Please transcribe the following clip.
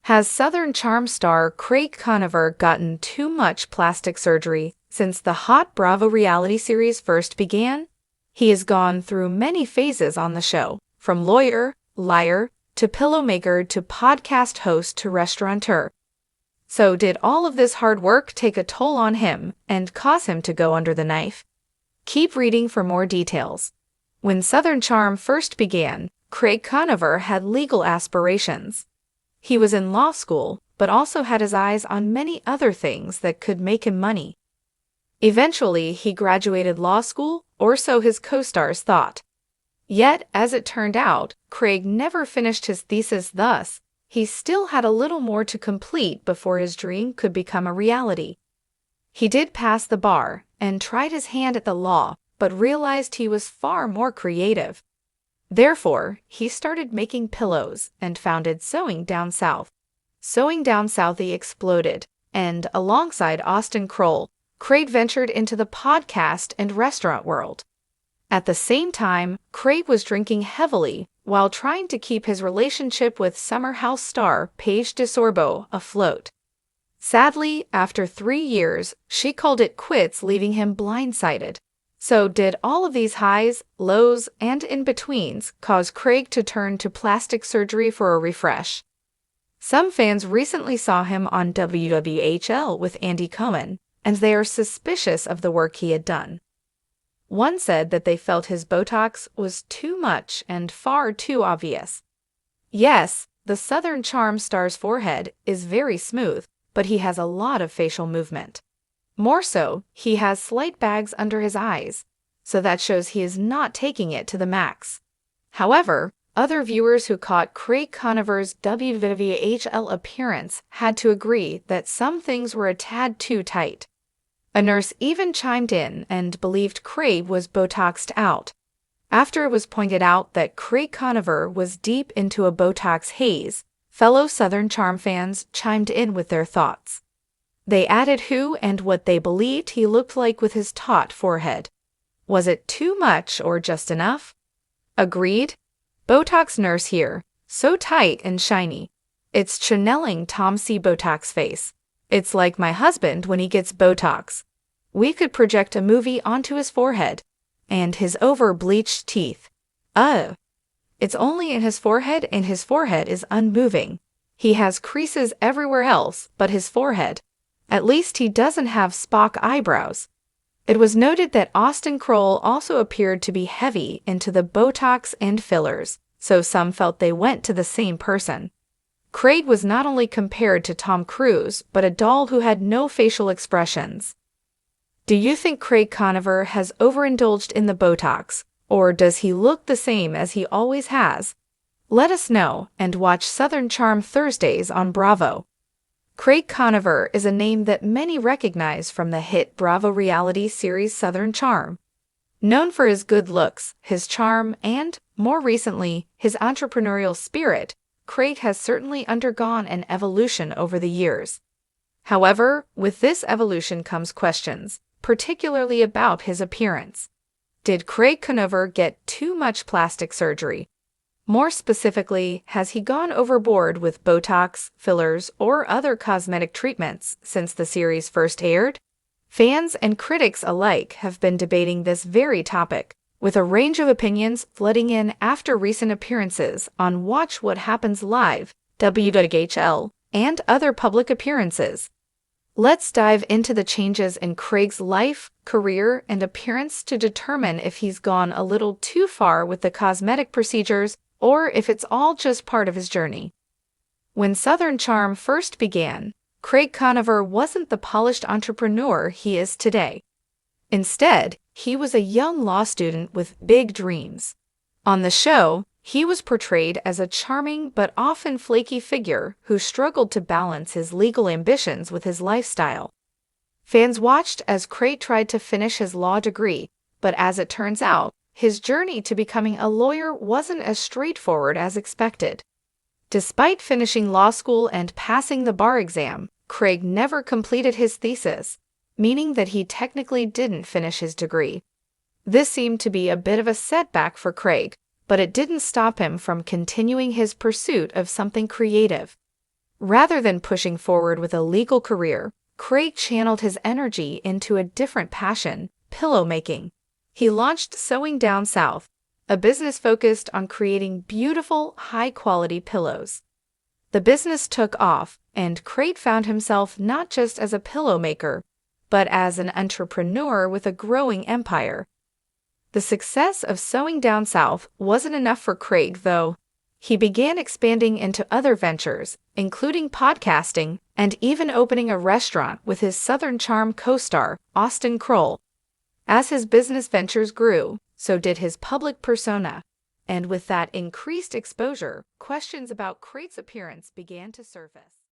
Has Southern Charm star Craig Conover gotten too much plastic surgery since the hot Bravo reality series first began? He has gone through many phases on the show, from lawyer, liar, to pillowmaker to podcast host to restaurateur. So did all of this hard work take a toll on him and cause him to go under the knife? Keep reading for more details. When Southern Charm first began, Craig Conover had legal aspirations. He was in law school, but also had his eyes on many other things that could make him money. Eventually, he graduated law school, or so his co-stars thought. Yet, as it turned out, Craig never finished his thesis, thus, he still had a little more to complete before his dream could become a reality. He did pass the bar and tried his hand at the law, but realized he was far more creative. Therefore, he started making pillows and founded Sewing Down South. Sewing Down Southie exploded, and alongside Austin Kroll, Craig ventured into the podcast and restaurant world. At the same time, Craig was drinking heavily while trying to keep his relationship with Summer House star Paige DeSorbo afloat. Sadly, after 3 years, she called it quits, leaving him blindsided. So did all of these highs, lows, and in-betweens cause Craig to turn to plastic surgery for a refresh? Some fans recently saw him on WWHL with Andy Cohen, and they are suspicious of the work he had done. One said that they felt his Botox was too much and far too obvious. Yes, the Southern Charm star's forehead is very smooth, but he has a lot of facial movement. More so, he has slight bags under his eyes, so that shows he is not taking it to the max. However, other viewers who caught Craig Conover's WWHL appearance had to agree that some things were a tad too tight. A nurse even chimed in and believed Craig was Botoxed out. After it was pointed out that Craig Conover was deep into a Botox haze, fellow Southern Charm fans chimed in with their thoughts. They added who and what they believed he looked like with his taut forehead. Was it too much or just enough? Agreed. Botox nurse here, so tight and shiny. It's channeling Tom C. Botox face. It's like my husband when he gets Botox. We could project a movie onto his forehead. And his over-bleached teeth. It's only in his forehead, and his forehead is unmoving. He has creases everywhere else but his forehead. At least he doesn't have Spock eyebrows. It was noted that Austin Kroll also appeared to be heavy into the Botox and fillers, so some felt they went to the same person. Craig was not only compared to Tom Cruise, but a doll who had no facial expressions. Do you think Craig Conover has overindulged in the Botox, or does he look the same as he always has? Let us know and watch Southern Charm Thursdays on Bravo. Craig Conover is a name that many recognize from the hit Bravo reality series Southern Charm. Known for his good looks, his charm, and, more recently, his entrepreneurial spirit, Craig has certainly undergone an evolution over the years. However, with this evolution comes questions, particularly about his appearance. Did Craig Conover get too much plastic surgery? More specifically, has he gone overboard with Botox, fillers, or other cosmetic treatments since the series first aired? Fans and critics alike have been debating this very topic, with a range of opinions flooding in after recent appearances on Watch What Happens Live, WWHL, and other public appearances. Let's dive into the changes in Craig's life, career, and appearance to determine if he's gone a little too far with the cosmetic procedures or if it's all just part of his journey. When Southern Charm first began, Craig Conover wasn't the polished entrepreneur he is today. Instead, he was a young law student with big dreams. On the show, he was portrayed as a charming but often flaky figure who struggled to balance his legal ambitions with his lifestyle. Fans watched as Craig tried to finish his law degree, but as it turns out, his journey to becoming a lawyer wasn't as straightforward as expected. Despite finishing law school and passing the bar exam, Craig never completed his thesis, meaning that he technically didn't finish his degree. This seemed to be a bit of a setback for Craig, but it didn't stop him from continuing his pursuit of something creative. Rather than pushing forward with a legal career, Craig channeled his energy into a different passion, pillow making. He launched Sewing Down South, a business focused on creating beautiful, high-quality pillows. The business took off, and Craig found himself not just as a pillow maker, but as an entrepreneur with a growing empire. The success of Sewing Down South wasn't enough for Craig, though. He began expanding into other ventures, including podcasting and even opening a restaurant with his Southern Charm co-star, Austin Kroll. As his business ventures grew, so did his public persona. And with that increased exposure, questions about Craig's appearance began to surface.